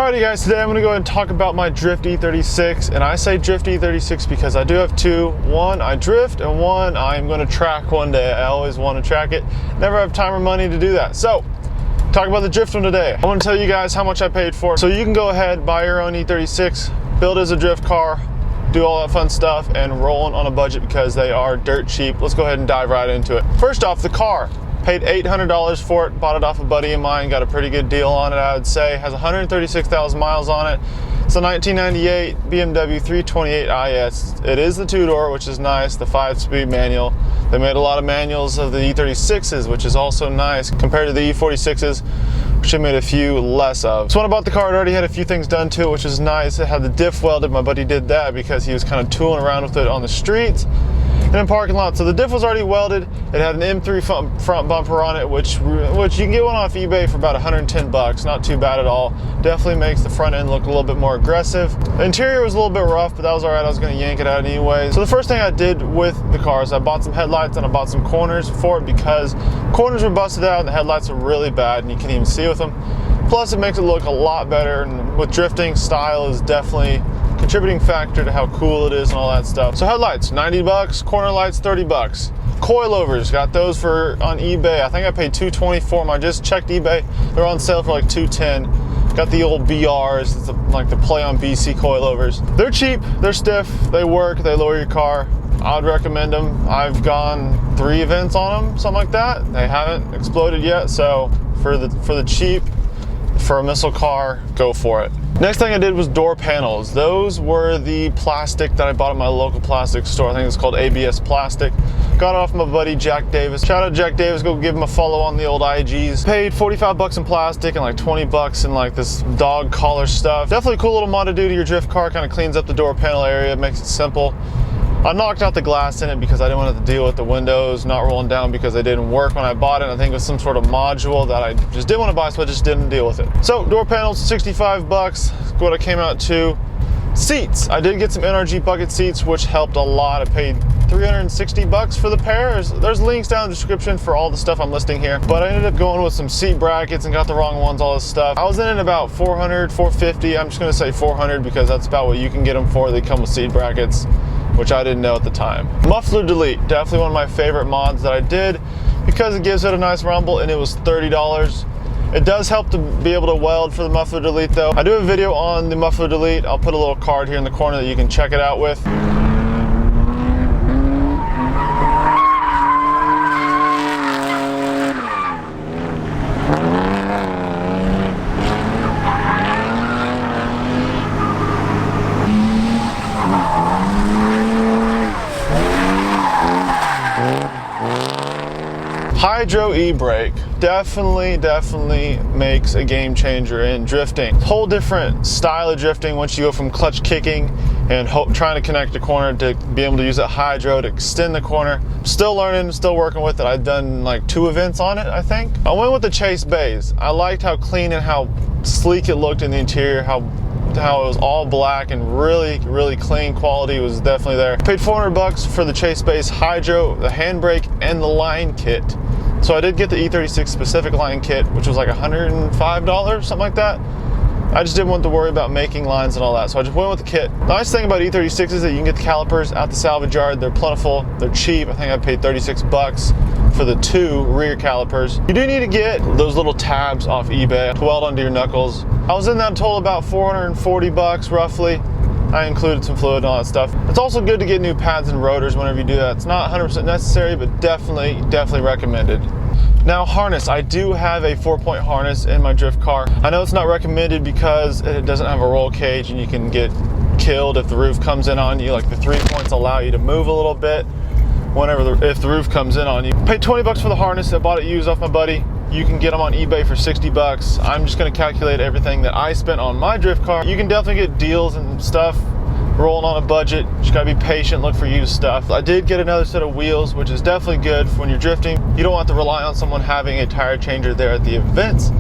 Alrighty guys, today I'm going to go ahead and talk about my Drift E36, and I say Drift E36 because I do have two. One I drift and one I'm going to track one day. I always want to track it, never have time or money to do that. So, talk about the Drift one today. I want to tell you guys how much I paid for it. So you can go ahead, buy your own E36, build it as a drift car, do all that fun stuff, and roll on a budget because they are dirt cheap. Let's go ahead and dive right into it. First off, the car. Paid $800 for it, bought it off a buddy of mine, got a pretty good deal on it, I would say. Has 136,000 miles on it. It's a 1998 BMW 328i. It is the two-door, which is nice, the 5-speed manual. They made a lot of manuals of the E36s, which is also nice compared to the E46s, which they made a few less of. So when I bought the car, it already had a few things done to it, which is nice. It had the diff welded. My buddy did that because he was kind of tooling around with it on the streets and in parking lot. So the diff was already welded. It had an M3 front bumper on it, which you can get one off eBay for about 110 bucks. Not too bad at all. Definitely makes the front end look a little bit more aggressive. The interior was a little bit rough, but that was all right. I was going to yank it out anyway. So the first thing I did with the car is I bought some headlights and I bought some corners for it because corners were busted out and the headlights are really bad and you can't even see with them. Plus it makes it look a lot better, and with drifting, style is definitely contributing factor to how cool it is and all that stuff. So headlights, 90 bucks, corner lights, 30 bucks. Coilovers, got those on eBay. I think I paid $220 for them. I just checked eBay. They're on sale for like $210. Got the old BRs, it's like the play on BC coilovers. They're cheap, they're stiff, they work, they lower your car. I would recommend them. I've gone 3 events on them, something like that. They haven't exploded yet, so for the cheap, for a missile car, go for it. Next thing I did was door panels. Those were the plastic that I bought at my local plastic store. I think it's called ABS Plastic. Got it off my buddy Jack Davis. Shout out Jack Davis, go give him a follow on the old IGs. Paid 45 bucks in plastic and like 20 bucks in like this dog collar stuff. Definitely a cool little mod to do to your drift car. Kind of cleans up the door panel area, makes it simple. I knocked out the glass in it because I didn't want to have to deal with the windows not rolling down because they didn't work when I bought it. I think it was some sort of module that I just didn't want to buy, so I just didn't deal with it. So door panels, 65 bucks, what it came out to. Seats, I did get some NRG bucket seats, which helped a lot. I paid 360 bucks for the pair. There's links down in the description for all the stuff I'm listing here, but I ended up going with some seat brackets and got the wrong ones, all this stuff. I was in about 400, 450. I'm just gonna say 400 because that's about what you can get them for. They come with seat brackets, which I didn't know at the time. Muffler Delete, definitely one of my favorite mods that I did because it gives it a nice rumble, and it was $30. It does help to be able to weld for the Muffler Delete though. I do have a video on the Muffler Delete. I'll put a little card here in the corner that you can check it out with. Hydro e-brake definitely makes a game changer in drifting. Whole different style of drifting once you go from clutch kicking and trying to connect a corner to be able to use that hydro to extend the corner. Still learning, still working with it. I've done like 2 events on it, I think. I went with the Chase Bays. I liked how clean and how sleek it looked in the interior, how it was all black and really clean quality was definitely there. Paid 400 bucks for the Chase Bays hydro, the handbrake, and the line kit. So I did get the E36 specific line kit, which was like $105, something like that. I just didn't want to worry about making lines and all that, so I just went with the kit. The nice thing about E36 is that you can get the calipers at the salvage yard. They're plentiful, they're cheap. I think I paid 36 bucks for the 2 rear calipers. You do need to get those little tabs off eBay to weld onto your knuckles. I was in that total about 440 bucks roughly. I included some fluid and all that stuff. It's also good to get new pads and rotors whenever you do that. It's not 100% necessary, but definitely recommended. Now harness, I do have a 4-point harness in my drift car. I know it's not recommended because it doesn't have a roll cage and you can get killed if the roof comes in on you. Like the 3 points allow you to move a little bit if the roof comes in on you. Paid 20 bucks for the harness. I bought it used off my buddy. You can get them on eBay for 60 bucks. I'm just gonna calculate everything that I spent on my drift car. You can definitely get deals and stuff rolling on a budget. Just gotta be patient, look for used stuff. I did get another set of wheels, which is definitely good for when you're drifting. You don't have to rely on someone having a tire changer there at the events.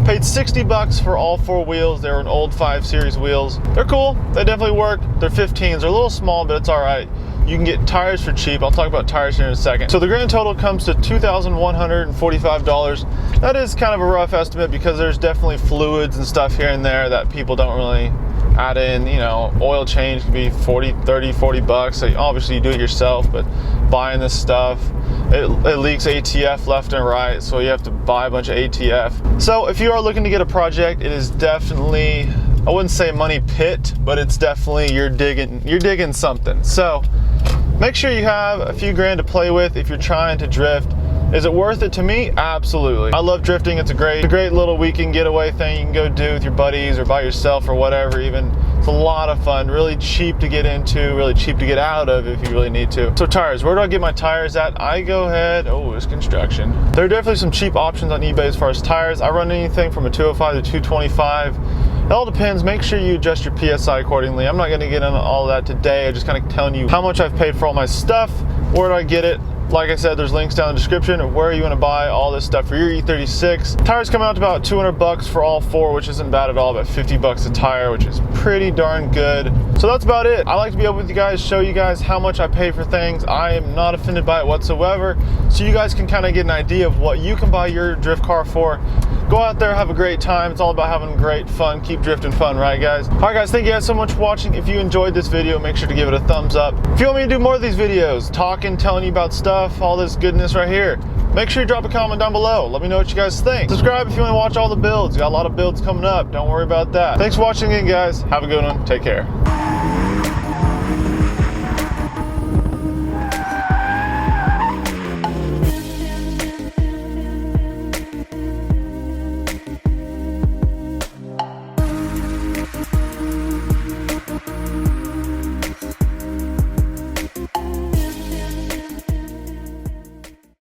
Paid 60 bucks for all 4 wheels. They were an old 5 Series wheels. They're cool, they definitely work. They're 15s, they're a little small, but it's all right. you can get tires for cheap. I'll talk about tires here in a second. So the grand total comes to $2,145. That is kind of a rough estimate because there's definitely fluids and stuff here and there that people don't really add in. You know, oil change can be 40 bucks. So obviously you do it yourself, but buying this stuff, it leaks ATF left and right, so you have to buy a bunch of ATF. So if you are looking to get a project, it is definitely, I wouldn't say money pit, but it's definitely, you're digging something. So make sure you have a few grand to play with if you're trying to drift. Is it worth it to me? Absolutely. I love drifting. It's a great little weekend getaway thing you can go do with your buddies or by yourself or whatever even. It's a lot of fun, really cheap to get into, really cheap to get out of if you really need to. So tires, where do I get my tires at? I go ahead, oh, it's construction. There are definitely some cheap options on eBay as far as tires. I run anything from a 205 to 225. It all depends. Make sure you adjust your PSI accordingly. I'm not gonna get into all that today. I'm just kind of telling you how much I've paid for all my stuff, where do I get it. Like I said, there's links down in the description of where you want to buy all this stuff for your E36. Tires come out to about 200 bucks for all four, which isn't bad at all, about 50 bucks a tire, which is pretty darn good. So that's about it. I like to be open with you guys, show you guys how much I pay for things. I am not offended by it whatsoever. So you guys can kind of get an idea of what you can buy your drift car for. Go out there, have a great time. It's all about having great fun. Keep drifting fun, right guys? All right guys, thank you guys so much for watching. If you enjoyed this video, make sure to give it a thumbs up. If you want me to do more of these videos, talking, telling you about stuff, all this goodness right here, make sure you drop a comment down below. Let me know what you guys think. Subscribe if you want to watch all the builds. You got a lot of builds coming up. Don't worry about that. Thanks for watching again, guys. Have a good one. Take care.